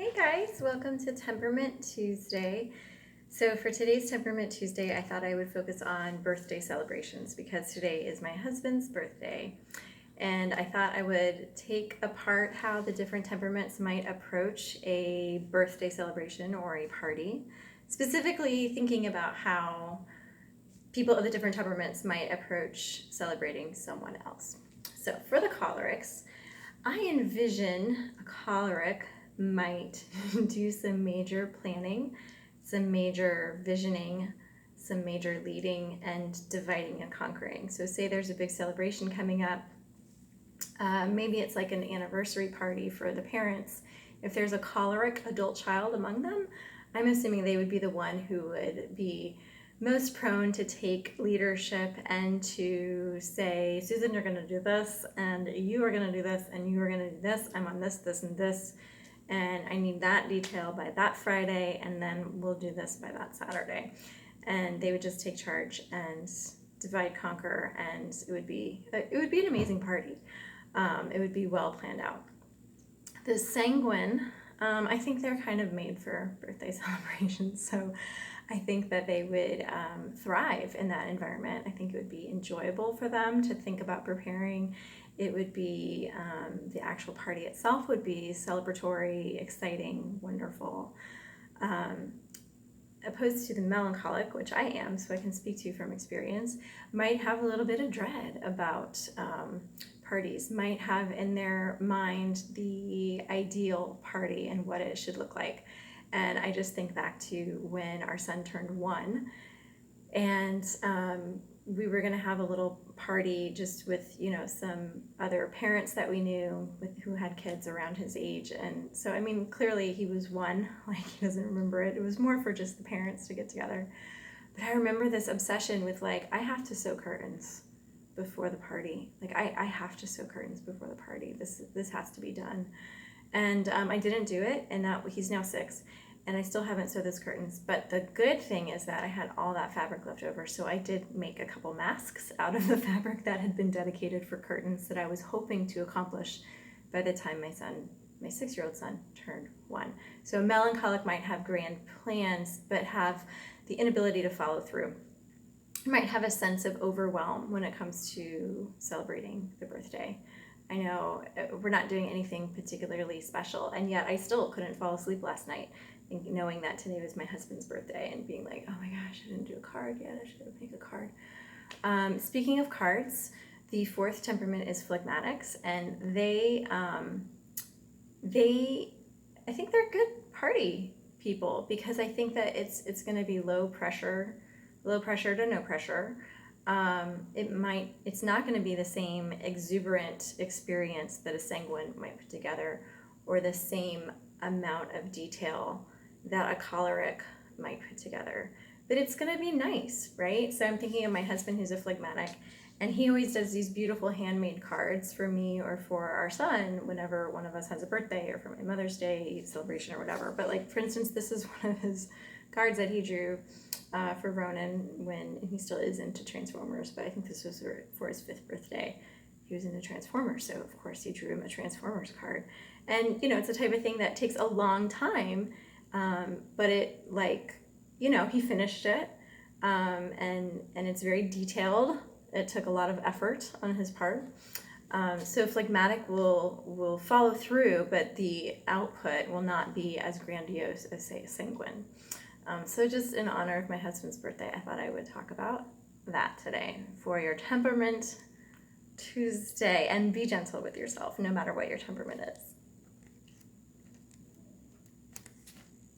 Hey guys, welcome to Temperament Tuesday. So for today's Temperament Tuesday, I thought I would focus on birthday celebrations because today is my husband's birthday. And I thought I would take apart how the different temperaments might approach a birthday celebration or a party, specifically thinking about how people of the different temperaments might approach celebrating someone else. So for the cholerics, I envision a choleric might do some major planning, some major visioning, some major leading, and dividing and conquering. So say there's a big celebration coming up. Maybe it's like an anniversary party for the parents. If there's a choleric adult child among them, I'm assuming they would be the one who would be most prone to take leadership and to say, Susan, you're going to do this, and you are going to do this, and you are going to do this. I'm on this, this, and this, and I need that detail by that Friday, and then we'll do this by that Saturday. And they would just take charge and divide, conquer, and it would be an amazing party. It would be well planned out. The sanguine, I think they're kind of made for birthday celebrations, so I think that they would thrive in that environment. I think it would be enjoyable for them to think about preparing. It would be, the actual party itself would be celebratory, exciting, wonderful. Opposed to the melancholic, which I am, so I can speak to from experience, might have a little bit of dread about parties, might have in their mind the ideal party and what it should look like. And I just think back to when our son turned 1, and we were going to have a little party just with, some other parents that we knew who had kids around his age. And so, I mean, clearly he was 1, like he doesn't remember it. It was more for just the parents to get together. But I remember this obsession with I have to sew curtains before the party. I have to sew curtains before the party. This has to be done. And I didn't do it, and now he's now 6, and I still haven't sewed those curtains. But the good thing is that I had all that fabric left over, so I did make a couple masks out of the fabric that had been dedicated for curtains that I was hoping to accomplish by the time my 6-year-old son, turned 1. So a melancholic might have grand plans, but have the inability to follow through. Might have a sense of overwhelm when it comes to celebrating the birthday. I know we're not doing anything particularly special, and yet I still couldn't fall asleep last night knowing that today was my husband's birthday and being like, oh my gosh, I didn't do a card yet, I should make a card. Speaking of cards, the 4th temperament is phlegmatics, and I think they're good party people, because I think that it's going to be low pressure to no pressure. It's not going to be the same exuberant experience that a sanguine might put together, or the same amount of detail that a choleric might put together. But it's going to be nice, right? So I'm thinking of my husband, who's a phlegmatic, and he always does these beautiful handmade cards for me or for our son whenever one of us has a birthday, or for my Mother's Day celebration or whatever. But for instance, this is one of his cards that he drew for Ronan when he still is into Transformers, but I think this was for his 5th birthday. He was into Transformers, so of course he drew him a Transformers card. And it's the type of thing that takes a long time, but it he finished it, and it's very detailed. It took a lot of effort on his part. So phlegmatic will follow through, but the output will not be as grandiose as, say, a sanguine. So just in honor of my husband's birthday, I thought I would talk about that today for your Temperament Tuesday. And be gentle with yourself, no matter what your temperament is.